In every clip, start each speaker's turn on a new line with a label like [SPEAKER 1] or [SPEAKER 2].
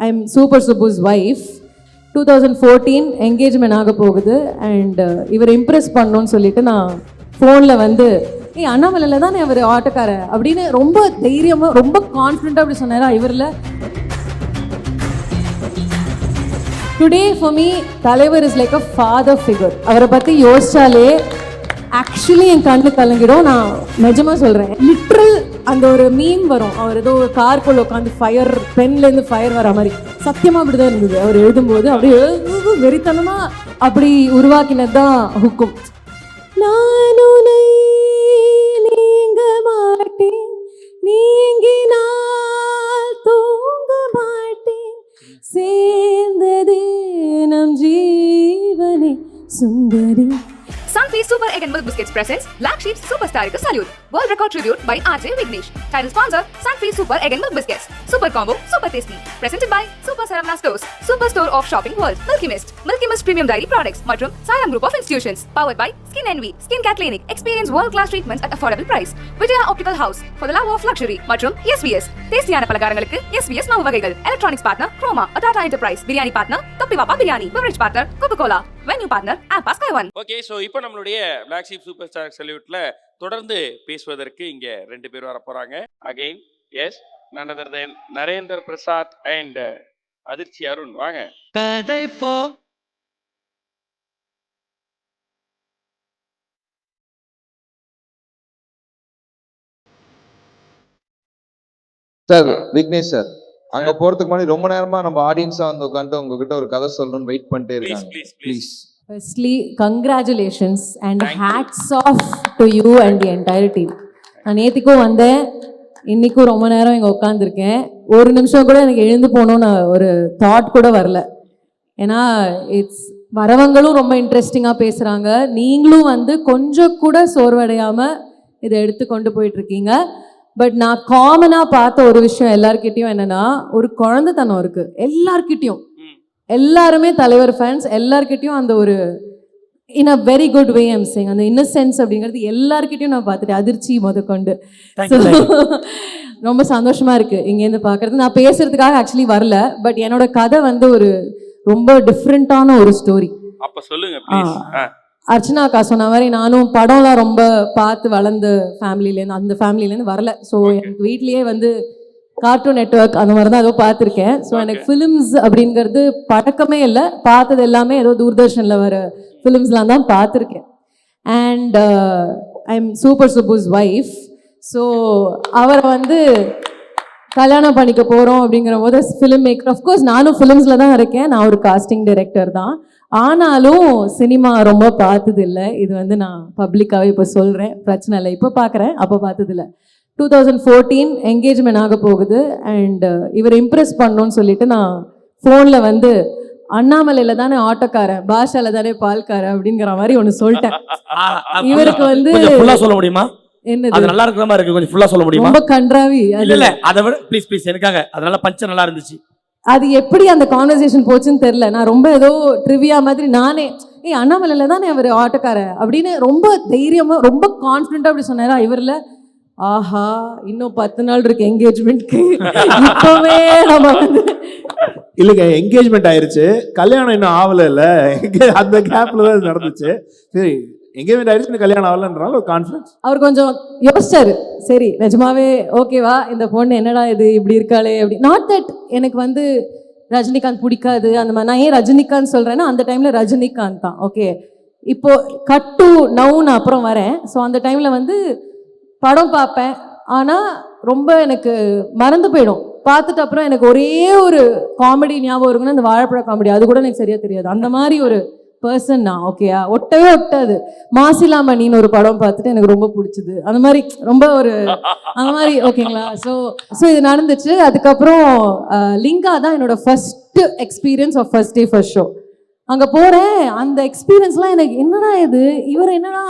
[SPEAKER 1] I'm Super Subbu's wife. 2014 engagement ஆக போகுது. And இவர் இம்ப்ரெஸ் பண்ணணும்னு சொல்லிட்டு நான் ஃபோனில் வந்து அண்ணாமலையில் தானே அவர் ஆட்டோக்கார அப்படின்னு ரொம்ப தைரியமாக ரொம்ப கான்ஃபிடென்ட்டாக அப்படி சொன்னாரா இவரில். டுடே ஃபார் மீ தலைவர் is like a father figure. அவரை பற்றி யோசிச்சாலே ஆக்சுவலி என் கண்ணு கலங்கிடும். நான் நிஜமாக சொல்கிறேன், லிட்ரல் அந்த ஒரு மீம் வரும், அவர் ஏதோ கார்க்குள்ள உட்காந்து ஃபயர் பென்லேருந்து ஃபயர் வர மாதிரி சத்தியமாக அப்படி தான் இருந்தது. அவர் எழுதும்போது அப்படியே வெறித்தனமாக அப்படி உருவாக்கினது தான் ஹுக்கும். நான் உன்னை நீங்க மாட்டேன், நீங்கினால் தூங்க மாட்டேன், சேர்ந்ததே நம் ஜீவனே சுந்தரி.
[SPEAKER 2] Sunfeast Super Egg and Milk Biscuits presents Black Sheep's Superstar Salute. World record tribute by RJ Vignesh. Title sponsor Sunfeast Super Egg and Milk Biscuits. Super combo, super tasty. Presented by Super Saravana Stores, Super Store of Shopping World. Milky Mist Premium Dairy Products மற்றும் Saram Group of Institutions. Powered by Skin Envy, Skin Care Clinic. Experience world-class treatments at affordable price. Vijaya Optical House for the love of luxury மற்றும் SVS. டேஸ்டியான பலகாரங்களுக்கு SVS மாவு வகைகள். Electronics partner Chroma, Tata Enterprise. Biryani partner Toppi Papa Biryani. Beverage partner Coca-Cola. Venue partner Ampa Sky One.
[SPEAKER 3] Okay, so இப்போ நம்மளுடைய Black Sheep super star சல்யூட்ல தொடர்ந்து பேசுவதற்கு இங்க 2 பேர் வர போறாங்க. Again yes none other than Narender Prasad and Athirchi Arun. வாங்க.
[SPEAKER 4] கதை போ
[SPEAKER 5] சார். விக்னேஷ் சார், அங்க போறதுக்கு முன்னாடி ரொம்ப நேரமா நம்ம ஆடியன்ஸா வந்து உட்காந்து உங்ககிட்ட ஒரு கதை சொல்லணும்னு வெயிட் பண்ணிட்டே இருக்காங்க.
[SPEAKER 3] Please.
[SPEAKER 1] Firstly, congratulations and hats off to you and the entire team. நான் நேற்றுக்கும் வந்தேன், இன்றைக்கும் ரொம்ப நேரம் இங்கே உட்காந்துருக்கேன். ஒரு நிமிஷம் கூட எனக்கு எழுந்து போகணுன்னு ஒரு தாட் கூட வரல. ஏன்னா வரவங்களும் ரொம்ப இன்ட்ரெஸ்டிங்காக பேசுகிறாங்க, நீங்களும் வந்து கொஞ்சம் கூட சோர்வடையாமல் இதை எடுத்து கொண்டு போயிட்டுருக்கீங்க. பட் நான் காமனாக பார்த்த ஒரு விஷயம் எல்லார்கிட்டையும் என்னென்னா, ஒரு குழந்தைத்தனம் இருக்குது எல்லார்கிட்டையும். எல்லாருமே தலைவர் ஃபேன்ஸ், எல்லார்கிட்டையும் அந்த ஒரு in a very good way I'm saying அந்த இன்னசென்ஸ் அப்படிங்கிறது எல்லார்கிட்டையும் நான் பார்த்துட்டேன், அதிர்ச்சி முதற்கொண்டு. ரொம்ப சந்தோஷமா இருக்கு இங்கேருந்து பார்க்கறது. நான் பேசுறதுக்காக ஆக்சுவலி வரல, பட் என்னோட கதை வந்து ஒரு ரொம்ப டிஃப்ரெண்டான ஒரு ஸ்டோரி.
[SPEAKER 3] அப்ப சொல்லுங்க ப்ளீஸ்.
[SPEAKER 1] அர்ச்சனா அக்கா சொன்ன மாதிரி நானும் படம்லாம் ரொம்ப பார்த்து வளர்ந்த ஃபேமிலியிலேருந்து, அந்த ஃபேமிலியிலேருந்து வரல. ஸோ எனக்கு வீட்லேயே வந்து கார்ட்டூன் நெட்வொர்க் அந்த மாதிரி தான் ஏதோ பார்த்துருக்கேன். ஸோ எனக்கு ஃபிலிம்ஸ் அப்படிங்கிறது பழக்கமே இல்லை, பார்த்தது எல்லாமே ஏதோ தூர்தர்ஷனில் வர ஃபிலிம்ஸ்லாம் தான் பார்த்துருக்கேன். And I'm super Subbu's wife. So அவரை வந்து கல்யாணம் பண்ணிக்க போகிறோம் அப்படிங்கிற போது ஃபிலிம் மேக்கர், அஃப்கோர்ஸ் நானும் ஃபிலிம்ஸில் தான் இருக்கேன், நான் ஒரு காஸ்டிங் டைரக்டர் தான். ஆனாலும் சினிமா ரொம்ப பார்த்ததில்லை. இது வந்து நான் பப்ளிக்காகவே இப்போ சொல்கிறேன், பிரச்சனை இல்லை. இப்போ பார்க்குறேன், அப்போ பார்த்ததில்லை. 2014 என்கேஜ்மெண்ட் ஆக போகுது. அண்ட் இவர் இம்ப்ரெஸ் பண்ணணும்னு சொல்லிட்டு நான் ஃபோனில் வந்து அண்ணாமலையில் தானே ஆட்டோக்காரன், பாஷால தானே பால்காரன் அப்படிங்கிற மாதிரி ஒன்று சொல்லிட்டேன். இவருக்கு வந்து
[SPEAKER 4] சொல்ல முடியுமா? என்னது நல்லா இருக்கிற மாதிரி இருக்கு, கொஞ்சம் ஃபுல்லா சொல்ல முடியுமா? ரொம்ப
[SPEAKER 1] கன்றாவி.
[SPEAKER 4] இல்ல அதை விட ப்ளீஸ் எனக்காக அதனால பஞ்ச நல்லா இருந்துச்சு.
[SPEAKER 1] அது எப்படி அந்த கான்வர்சேஷன் போச்சுன்னு தெரியல. நான் ரொம்ப ஏதோ ட்ரிவியா மாதிரி நானே அண்ணாமலையில் தானே அவர் ஆட்டோக்காரன் அப்படின்னு ரொம்ப தைரியமாக ரொம்ப கான்ஃபிடென்ட்டாக அப்படி சொன்னாரா இவரில். ஆஹா, இன்னும் 10 நாள் இருக்கு என்கேஜ்மெண்ட்க்கு, இப்பவே நம்ம வந்து
[SPEAKER 6] இல்லைங்க என்கேஜ்மெண்ட் ஆயிருச்சு, கல்யாணம் இன்னும் ஆகல. இல்ல அந்த கேப்ல தான் நடந்துச்சு. சரி, என்கேஜ்மெண்ட் ஆயிருச்சு, கல்யாணம் ஆகலன்றனால ஒரு கான்ஃபிடன்ஸ்.
[SPEAKER 1] அவர் கொஞ்சம் யோசிச்சாரு, சரி நிஜமாவே ஓகேவா இந்த பொண்ணு, என்னடா இது இப்படி இருக்காளே அப்படி. நாட் தட் எனக்கு வந்து ரஜினிகாந்த் பிடிக்காது அந்த மாதிரி, நான் ஏன் ரஜினிகாந்த் சொல்றேன்னா அந்த டைம்ல ரஜினிகாந்த் தான். ஓகே, இப்போ கட் டு நவ் நான் அப்புறம் வரேன். ஸோ அந்த டைம்ல வந்து படம் பார்ப்பேன், ஆனால் ரொம்ப எனக்கு மறந்து போயிடும். பார்த்துட்டு அப்புறம் எனக்கு ஒரே ஒரு காமெடி ஞாபகம் இருக்குன்னா அந்த வாழைப்பழ காமெடி, அது கூட எனக்கு சரியாக தெரியாது. அந்த மாதிரி ஒரு பர்சன் நான். ஓகேயா, ஒட்டவே ஒட்டாது. மாசிலாமணின்னு ஒரு படம் பார்த்துட்டு எனக்கு ரொம்ப பிடிச்சது, அந்த மாதிரி ரொம்ப ஒரு அந்த மாதிரி. ஓகேங்களா? ஸோ இது நடந்துச்சு. அதுக்கப்புறம் லிங்கா தான் என்னோட first experience of first day first show. அங்கே போகிறேன், அந்த எக்ஸ்பீரியன்ஸ்லாம் எனக்கு என்னடா இது, இவர் என்னடா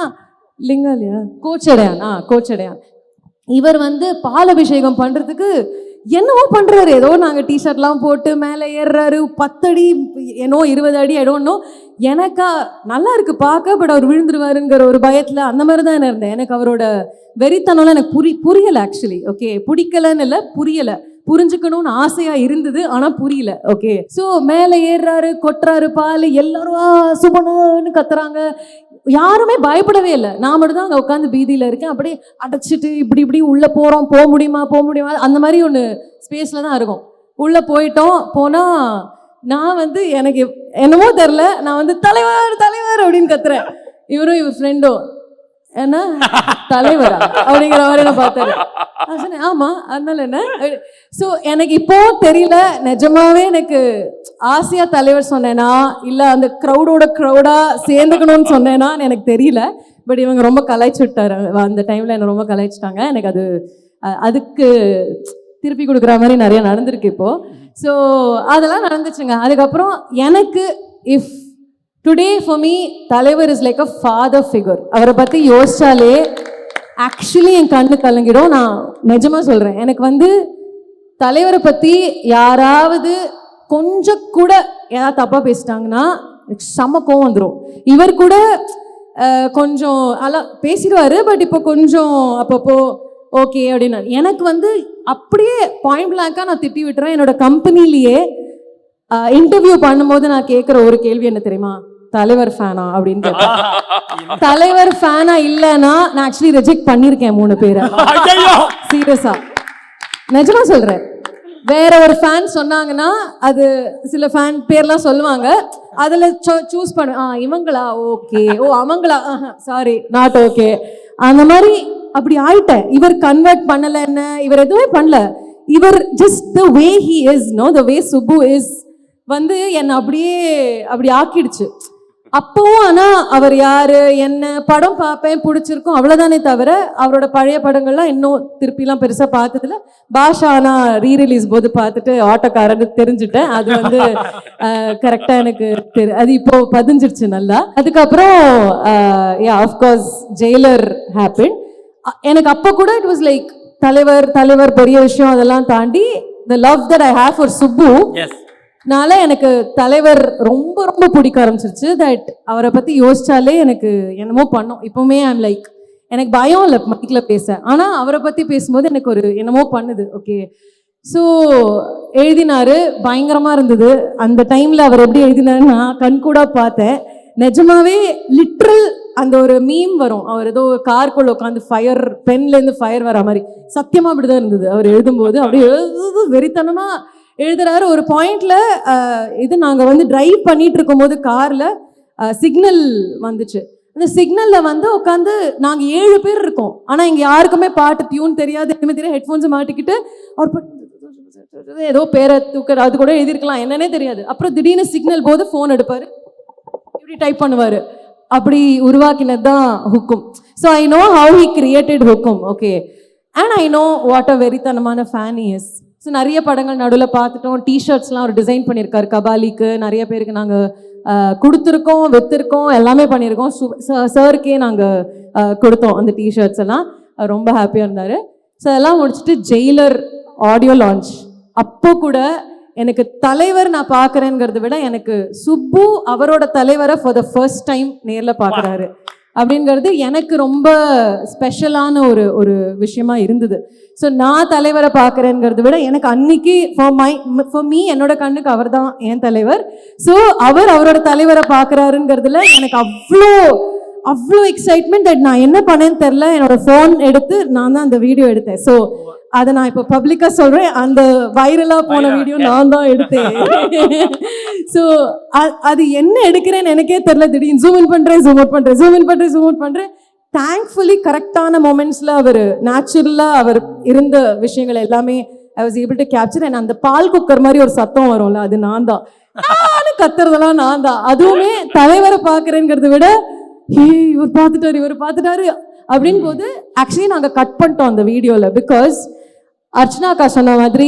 [SPEAKER 1] லிங்கா இல்லையா, கோச்சடையான் இவர் வந்து பால் அபிஷேகம் பண்ணுறதுக்கு என்னவோ பண்ணுறாரு. ஏதோ நாங்கள் டிஷர்ட்லாம் போட்டு மேலே ஏறுறாரு, 10 அடி ஏன்னோ 20 அடி இடம்னோ. எனக்கா நல்லா இருக்கு பார்க்க, பட் அவர் விழுந்துருவாருங்கிற ஒரு பயத்தில் அந்த மாதிரி தான் இருந்தேன். எனக்கு அவரோட வெறித்தனம்லாம் எனக்கு புரியலை ஆக்சுவலி. ஓகே, பிடிக்கலன்னு இல்லை, புரியலை. புரிஞ்சுக்கணும்னு ஆசையா இருந்தது, ஆனா புரியல. ஓகே, ஸோ மேலே ஏறுறாரு, கொட்டுறாரு பால், எல்லாரும் சுபனு கத்துறாங்க. யாருமே பயப்படவே இல்லை. நான் மட்டும் தான் அங்கே உட்காந்து பீதியில இருக்கேன். அப்படியே அடைச்சிட்டு இப்படி இப்படி உள்ள போறோம், போக முடியுமா அந்த மாதிரி ஒன்று ஸ்பேஸ்ல தான் இருக்கும். உள்ள போயிட்டோம். போனா நான் வந்து எனக்கு என்னமோ தெரில, நான் வந்து தலைவர் தலைவர் அப்படின்னு கத்துறேன். இவரும் இவர் ஃப்ரெண்டும் என்ன தலைவரா அப்படிங்கிற மாதிரி நான் பார்த்தேன். நான் சொன்னேன் ஆமா, அதனால என்ன. ஸோ எனக்கு இப்போ தெரியல, நிஜமாவே எனக்கு ஆசையா தலைவர் சொன்னேனா இல்ல அந்த க்ரௌடா சேர்ந்துக்கணும்னு சொன்னேனா எனக்கு தெரியல. பட் இவங்க ரொம்ப கலாய்ச்சி விட்டாரு அந்த டைம்ல, என்ன ரொம்ப கலாய்ச்சிட்டாங்க. எனக்கு அதுக்கு திருப்பி கொடுக்குற மாதிரி நிறைய நடந்திருக்கு இப்போ. ஸோ அதெல்லாம் நடந்துச்சுங்க. அதுக்கப்புறம் எனக்கு இஃப் டுடே ஃபார் மீ தலைவர் is like a father figure. அவரை பற்றி யோசிச்சாலே ஆக்சுவலி என் கண்ணு கலங்கிடும். நான் நிஜமாக சொல்கிறேன், எனக்கு வந்து தலைவரை பற்றி யாராவது கொஞ்சம் கூட ஏதாவது தப்பாக பேசிட்டாங்கன்னா செம்ம கோவம் வந்துடும். இவர் கூட கொஞ்சம் அதெல்லாம் பேசிடுவார், பட் இப்போ கொஞ்சம் அப்பப்போ ஓகே அப்படின்னு. எனக்கு வந்து அப்படியே பாயிண்ட் பிளாங்காக நான் திட்டி விட்டுறேன். என்னோட கம்பெனிலேயே இன்டர்வியூ பண்ணும்போது நான் கேட்குற ஒரு கேள்வி என்ன தெரியுமா, தலைவர் ஃபேனா அப்படின்னு கேட்டேன். தலைவர் ஃபேனா இல்லைன்னா நான் ஆக்சுவலி ரிஜெக்ட் பண்ணியிருக்கேன் 3 பேரை. சீரியஸா நிஜமா சொல்றேன். வேற ஒரு ஃபேன் சொன்னாங்கன்னா அது சில ஃபேன் பேர்லாம் சொல்லுவாங்க, அதில் சூஸ் பண்ண இவங்களா ஓகே, ஓ அவங்களா சாரி நாட் ஓகே, அந்த மாதிரி அப்படி ஆயிட்டேன். இவர் கன்வெர்ட் பண்ணல, என்ன இவர் எதுவுமே பண்ணல. இவர் just the way he is, no the way Subbu is வந்து என்னை அப்படி ஆக்கிடுச்சு. அப்பவும் ஆனா அவர் யாரு என்ன படம் பார்ப்பேன், பிடிச்சிருக்கும், அவ்வளவுதானே தவிர அவரோட பழைய படங்கள்லாம் இன்னும் திருப்பிலாம் பெருசா பார்த்ததுல. பாஷா ஆனா ரீரிலீஸ் போது பார்த்துட்டு ஆட்டோக்காரன்னு தெரிஞ்சுட்டேன். அது வந்து கரெக்டா எனக்கு அது இப்போ பதிஞ்சிருச்சு நல்லா. அதுக்கப்புறம் ஆஃப்கோர்ஸ் ஜெயிலர் ஹேப்பன். எனக்கு அப்போ கூட இட் வாஸ் லைக் தலைவர் பெரிய விஷயம், அதெல்லாம் தாண்டி the love that I have for Subbu நால எனக்கு தலைவர் ரொம்ப ரொம்ப பிடிக்க ஆரம்பிச்சிருச்சு. தட் அவரை பத்தி யோசிச்சாலே எனக்கு என்னமோ பண்ணும். இப்பவுமே ஐம் லைக், எனக்கு பயம் இல்லை மைக்ல பேச, ஆனா அவரை பத்தி பேசும்போது எனக்கு ஒரு என்னமோ பண்ணுது. ஓகே, ஸோ எழுதினாரு, பயங்கரமா இருந்தது. அந்த டைம்ல அவர் எப்படி எழுதினாருன்னு நான் கண்கூடா பார்த்தேன். நிஜமாவே லிட்ரல் அந்த ஒரு மீம் வரும், அவர் ஏதோ கார்க்குள்ள உட்காந்து ஃபயர் பென்லேருந்து ஃபயர் வர மாதிரி, சத்தியமா அப்படிதான் இருந்தது அவர் எழுதும்போது. அப்படியே வெறித்தனமா எழுதுறாரு. ஒரு பாயிண்ட்ல இது நாங்க வந்து டிரைவ் பண்ணிட்டு இருக்கும் போது கார்ல சிக்னல் வந்துச்சு. அந்த சிக்னல்ல வந்து உட்காந்து நாங்க 7 பேர் இருக்கோம், ஆனா இங்க யாருக்குமே பாட்டு டியூன் தெரியாது, எதுவுமே தெரியாது. ஹெட்ஃபோன்ஸ் மாட்டிக்கிட்டு அவர் ஏதோ பேரை தூக்க, அது கூட எழுதிருக்கலாம், என்னன்னே தெரியாது. அப்புறம் திடீர்னு சிக்னல் போது ஃபோன் எடுப்பாரு, இப்படி டைப் பண்ணுவாரு. அப்படி உருவாக்கினது தான் ஹுக்கும். So I know how he created ஹுக்கும். Okay, and I know what a வெறித்தனமான ஃபேன் ஹி இஸ். ஸோ நிறைய படங்கள் நடுவில் பார்த்துட்டோம். டிஷர்ட்ஸ்லாம் அவர் டிசைன் பண்ணியிருக்காரு கபாலிக்கு, நிறைய பேருக்கு நாங்கள் கொடுத்துருக்கோம், விற்றுருக்கோம், எல்லாமே பண்ணியிருக்கோம். சாருக்கே நாங்கள் கொடுத்தோம் அந்த டிஷர்ட்ஸ் எல்லாம். ரொம்ப ஹாப்பியாக இருந்தார். ஸோ அதெல்லாம் முடிச்சுட்டு ஜெயிலர் ஆடியோ லான்ச் அப்போ கூட எனக்கு தலைவர் நான் பார்க்குறேங்கிறத விட எனக்கு சுப்பு அவரோட தலைவரை ஃபார் த ஃபர்ஸ்ட் டைம் நேரில் பார்க்குறாரு அப்படிங்கிறது எனக்கு ரொம்ப ஸ்பெஷலான ஒரு விஷயமா இருந்தது. ஸோ நான் தலைவரை பார்க்குறேங்கிறத விட எனக்கு அன்னைக்கு ஃபார் மீ என்னோட கண்ணுக்கு அவர் தான் என் தலைவர். ஸோ அவரோட தலைவரை பார்க்குறாருங்கிறதுல எனக்கு அவ்வளோ எக்ஸைட்மெண்ட். தட் நான் என்ன பண்ணேன்னு தெரில, என்னோட ஃபோன் எடுத்து நான் தான் அந்த வீடியோ எடுத்தேன். ஸோ அதை நான் இப்போ பப்ளிக்காக சொல்கிறேன், அந்த வைரலாக போன வீடியோ நான் தான் எடுத்தேன். ஸோ அது என்ன எடுக்கிறேன்னு எனக்கே தெரில. திடீர்னு ஜூம் இன் பண்ணுறேன். தேங்க்ஃபுல்லி கரெக்டான மொமெண்ட்ஸில் அவர் நேச்சுரலாக அவர் இருந்த விஷயங்கள் எல்லாமே I was able to capture. And அந்த பால் குக்கர் மாதிரி ஒரு சத்தம் வரும்ல, அது நான் தான் கத்துறதெல்லாம் நான் தான். அதுவுமே தலைவரை பார்க்குறேங்கிறத விட இவர் பார்த்துட்டாரு அப்படின்னு போது ஆக்சுவலி நாங்கள் கட் பண்ணிட்டோம் அந்த வீடியோவில். பிகாஸ் அர்ச்சனாக்கா சொன்ன மாதிரி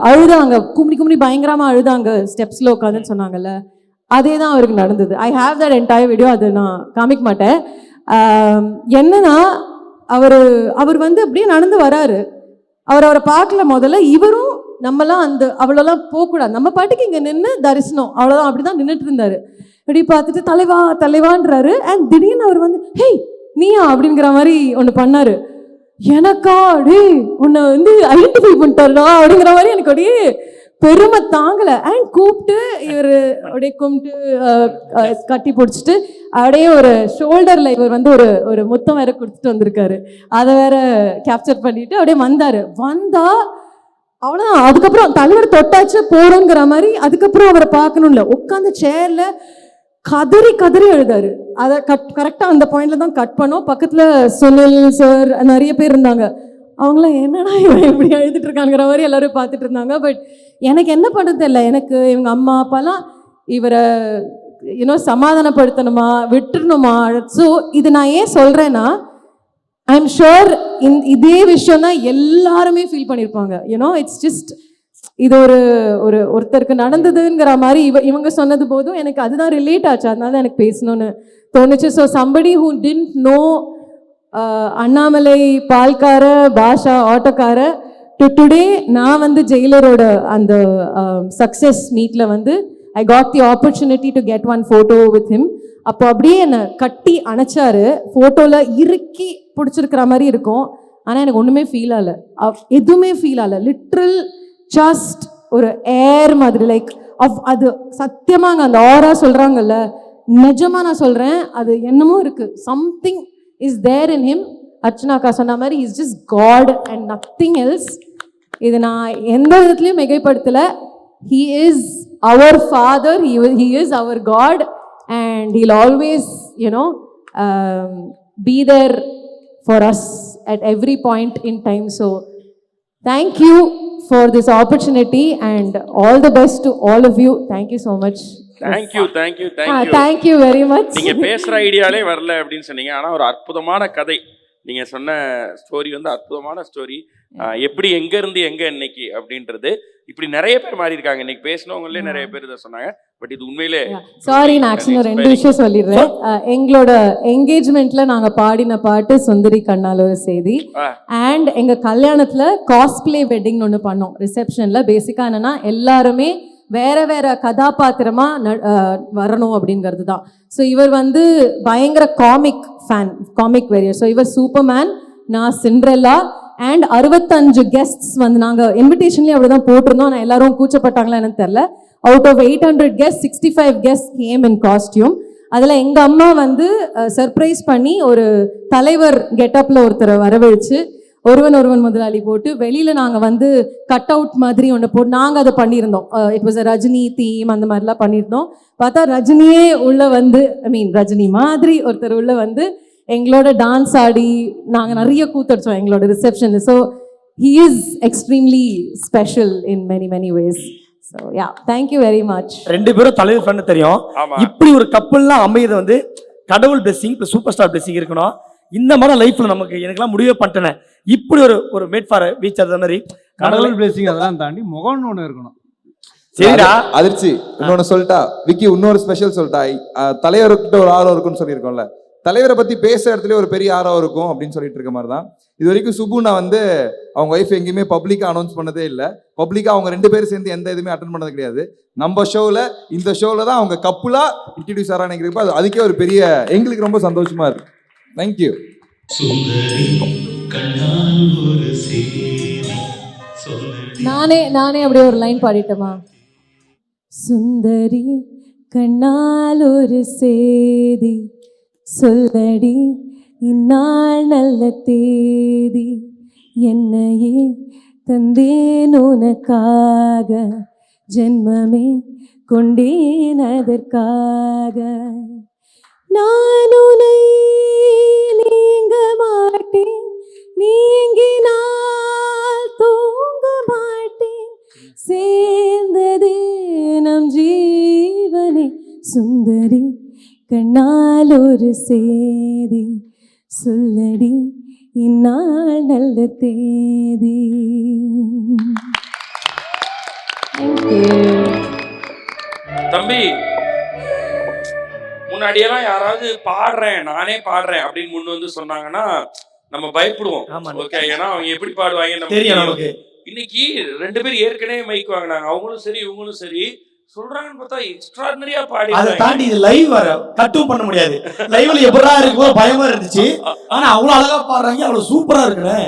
[SPEAKER 1] அழுதாங்க, கும்பி பயங்கரமாக அழுதாங்க ஸ்டெப்ஸில் உட்காந்துன்னு சொன்னாங்கல்ல, அதே தான் அவருக்கு நடந்தது. I have that entire video, அது நான் காமிக்க மாட்டேன். என்னன்னா அவர் வந்து அப்படியே நடந்து வராரு, அவரை பார்க்கல முதல்ல. இவரும் நம்மலாம் அவ்வளோலாம் போகக்கூடாது, நம்ம பாட்டுக்கு இங்கே நின்று தரிசனம் அவ்வளோதான், அப்படிதான் நின்றுட்டு இருந்தாரு. இப்படி பார்த்துட்டு தலைவான்றாரு. அண்ட் திடீர்னு அவர் வந்து ஹேய் நீயா அப்படிங்கிற மாதிரி ஒன்று பண்ணாரு. எனக்கா டேய் உன்னை வந்து ஐடென்டிஃபை பண்ணிட்டாருடா அப்படிங்கிற மாதிரி எனக்கு அப்படியே பெருமை தாங்கல. அண்ட் கூப்பிட்டு இவர் அப்படியே கும்பிட்டு கட்டி பிடிச்சிட்டு அப்படியே ஒரு ஷோல்டர்ல இவர் வந்து ஒரு முத்தம் வேற கொடுத்துட்டு வந்திருக்காரு. அதை வேற கேப்சர் பண்ணிட்டு அப்படியே வந்தா அவ்வளோதான். அதுக்கப்புறம் தலைவர் தொட்டாச்சு போறோங்கிற மாதிரி அதுக்கப்புறம் அவரை பார்க்கணும்ல, உட்காந்து சேர்ல கதறி கதறி எழுதாரு. அதை கரெக்டாக அந்த பாயிண்ட்ல தான் கட் பண்ணோம். பக்கத்துல சுனில் சார் நிறைய பேர் இருந்தாங்க. அவங்களாம் என்னடா இவன் இப்படி எழுதிட்டு இருக்காங்கிற மாதிரி எல்லாரும் பார்த்துட்டு இருந்தாங்க. பட் எனக்கு என்ன பண்ணுறது இல்லை. எனக்கு இவங்க அம்மா அப்பாலாம் இவரை சமாதானப்படுத்தணுமா விட்டுருணுமா? ஸோ இது நான் ஏன் சொல்றேன்னா, ஐ எம் ஷுர் இதே விஷயம் தான் எல்லாருமே ஃபீல் பண்ணியிருப்பாங்க. இட்ஸ் ஜஸ்ட் இது ஒருத்தருக்கு நடந்ததுங்கிற மாதிரி இவங்க சொன்னது போதும் எனக்கு அதுதான் ரிலேட் ஆச்சு. அதனால தான் எனக்கு பேசணும்னு தோணுச்சு. So somebody who didn't know Annamalai பால்கார பாஷா ஆட்டோக்கார டுடே நான் வந்து ஜெயிலரோட அந்த சக்ஸஸ் மீட்ல வந்து I got the opportunity to get one photo with him. அப்போ அப்படியே என்னை கட்டி அணைச்சாரு. ஃபோட்டோவில் இறுக்கி பிடிச்சிருக்கிற மாதிரி இருக்கும். ஆனால் எனக்கு ஒன்றுமே ஃபீல் ஆகலை, எதுவுமே ஃபீல் ஆகலை. லிட்ரல் ஜஸ்ட் ஒரு ஏர் மாதிரி லைக் அது சத்தியமாங்க அந்த ஆரா சொல்கிறாங்கல்ல, நிஜமாக நான் சொல்கிறேன், அது என்னமோ இருக்குது. Something is there in him. அர்ச்சனாக்கா சொன்ன மாதிரி is just God and nothing else. இது நான் எந்த விதத்துலையும் மிகைப்படுத்தலை. He is our father, he is our God, and he'll always be there for us at every point in time. So thank you for this opportunity and all the best to all of you. Thank you so much.
[SPEAKER 3] Thank you.
[SPEAKER 1] Thank you very much.
[SPEAKER 3] நீங்க பேசுற ஐடியாலே வரல அப்படின்னு சொன்னீங்க. ஆனா ஒரு அற்புதமான கதை நீங்க சொன்ன ஸ்டோரி வந்து அற்புதமான ஸ்டோரி. எப்படி எங்க இருந்து எங்க இன்னைக்கு அப்படின்றது இப்படி நிறைய பேர் மாறி இருக்காங்க. இன்னைக்கு பேசினவங்களே நிறைய பேர் இதை சொன்னாங்க. பட் இது உண்மையிலே
[SPEAKER 1] சாரி, நான் ஆக்சுவலி ஒரு 2 விஷயம் சொல்லிடுறேன். எங்களோட என்கேஜ்மெண்ட்ல நாங்க பாடின பாட்டு சுந்தரி கண்ணால் ஒரு செய்தி. அண்ட் எங்க கல்யாணத்துல காஸ்பிளே வெட்டிங் ஒன்று பண்ணோம். ரிசப்ஷன்ல பேசிக்கா என்னன்னா எல்லாருமே வேற வேற கதாபாத்திரமா வரணும் அப்படிங்கிறது தான். ஸோ இவர் வந்து பயங்கர காமிக் ஃபேன், காமிக் வெரியர். ஸோ இவர் சூப்பர்மேன், நான் சிண்ட்ரெல்லா. அண்ட் 65 கெஸ்ட்ஸ் வந்து நாங்கள் இன்விடேஷன்லேயே அப்படி தான் போட்டிருந்தோம். ஆனால் எல்லாரும் கூச்சப்பட்டாங்களா எனக்கு தெரில. Out of 800 guest 65 guest came in costume. அதில் எங்கள் அம்மா வந்து சர்ப்ரைஸ் பண்ணி ஒரு தலைவர் கெட்டப்பில் ஒருத்தரை வரவழைச்சு ஒருவன் முதலாளி போட்டு வெளியில் நாங்கள் வந்து கட் அவுட் மாதிரி ஒன்று போட்டு நாங்கள் அதை பண்ணியிருந்தோம். It was a Rajini theme, அந்த மாதிரிலாம் பண்ணியிருந்தோம். பார்த்தா ரஜினியே உள்ள வந்து ரஜினி மாதிரி ஒருத்தர் உள்ள வந்து எங்களோட டான்ஸ் ஆடி நாங்கள் நிறைய கூத்தடிச்சோம் எங்களோட reception. So he is extremely special in many ways. So yeah, thank you very much.
[SPEAKER 4] 2 பேரும் தலைவர் ஃப்ரெண்ட் தெரியும். இப்படி ஒரு கப்பல்லாம் அமையது வந்து கடவுள் blessing plus super star blessing இருக்கணும். இந்த மாதிரி லைஃப்ல நமக்கு எனக்குலாம் முடிவே பண்ணிட்டேன். இப்படி ஒரு மேட் ஃபார் வீச் அந்த மாதிரி
[SPEAKER 7] கடவுள் பிளெஸிங் அதெல்லாம் தாண்டி முகம்னு ஒன்று இருக்கணும்.
[SPEAKER 4] சரிடா
[SPEAKER 5] அதிர்ச்சி. இன்னொன்னு சொல்லிட்டா விக்கி, இன்னொரு ஸ்பெஷல் சொல்லிட்டா. தலைவர்கிட்ட ஒரு ஆர்வம் இருக்குன்னு சொல்லியிருக்கோம்ல, தலைவரை பத்தி பேச இடத்துல ஒரு பெரிய ஆர்வம் இருக்கும் அப்படின்னு சொல்லிட்டு இருக்க மாதிரி தான் இது வரைக்கும் சுபுனா வந்து அவங்க ஒய்ஃப் எங்கேயுமே பப்ளிக்கா அனௌன்ஸ் பண்ணதே இல்லை. பப்ளிக்கா அவங்க 2 பேரும் சேர்ந்து எந்த இதுவுமே அட்டன் பண்ணது கிடையாது. நம்ம ஷோவில் இந்த ஷோவில் தான் அவங்க கப்புலா இன்ட்ரடியூஸ் ஆகிறான்னு நினைக்கிறப்ப அதுக்கே ஒரு பெரிய எங்களுக்கு ரொம்ப சந்தோஷமா இருக்கு. தேங்க்யூ.
[SPEAKER 1] நானே அப்படியே ஒரு லைன் பாடிட்டோமா? சுந்தரி கண்ணால் ஒரு சேதி சொல்லடி, இந்நாள் நல்ல தேதி, என்னையே தந்தேன் உனக்காக, ஜென்மமே கொண்டேன் அதற்காக. நான் உன்னை நீங்க மாட்டேன், நீங்கினால் தூங்க மாட்டேன், சேர்ந்ததே நம் ஜீவனே. சுந்தரி கண்ணால் ஒரு சேதி சொல்லடி, இந்நாள் நல்ல தேதி.
[SPEAKER 3] தம்பி, முன்னாடியெல்லாம் யாராவது நானே பாடுறேன் அப்படின்னு முன் வந்து சொன்னாங்கன்னா நம்ம பயப்படுவோம். ஓகே, ஏன்னா அவங்க எப்படி பாடுவாங்க நமக்கு. இன்னைக்கு 2 பேர் ஏற்கனவே மைக் வாங்கினாங்க, அவங்களும் சரி இவங்களும் சரி. சொல்றாங்கன்னு பார்த்தா எக்ஸ்ட்ராடினரியா பாடி
[SPEAKER 4] அதை தாண்டி இது லைவ் வர கட்டும் பண்ண முடியாது. லைவ்ல எப்படா இருக்குமோ பயமா இருந்துச்சு. ஆனா அவ்வளவு அழகா பாடுறாங்க, அவ்வளவு சூப்பரா இருக்குண்ணே.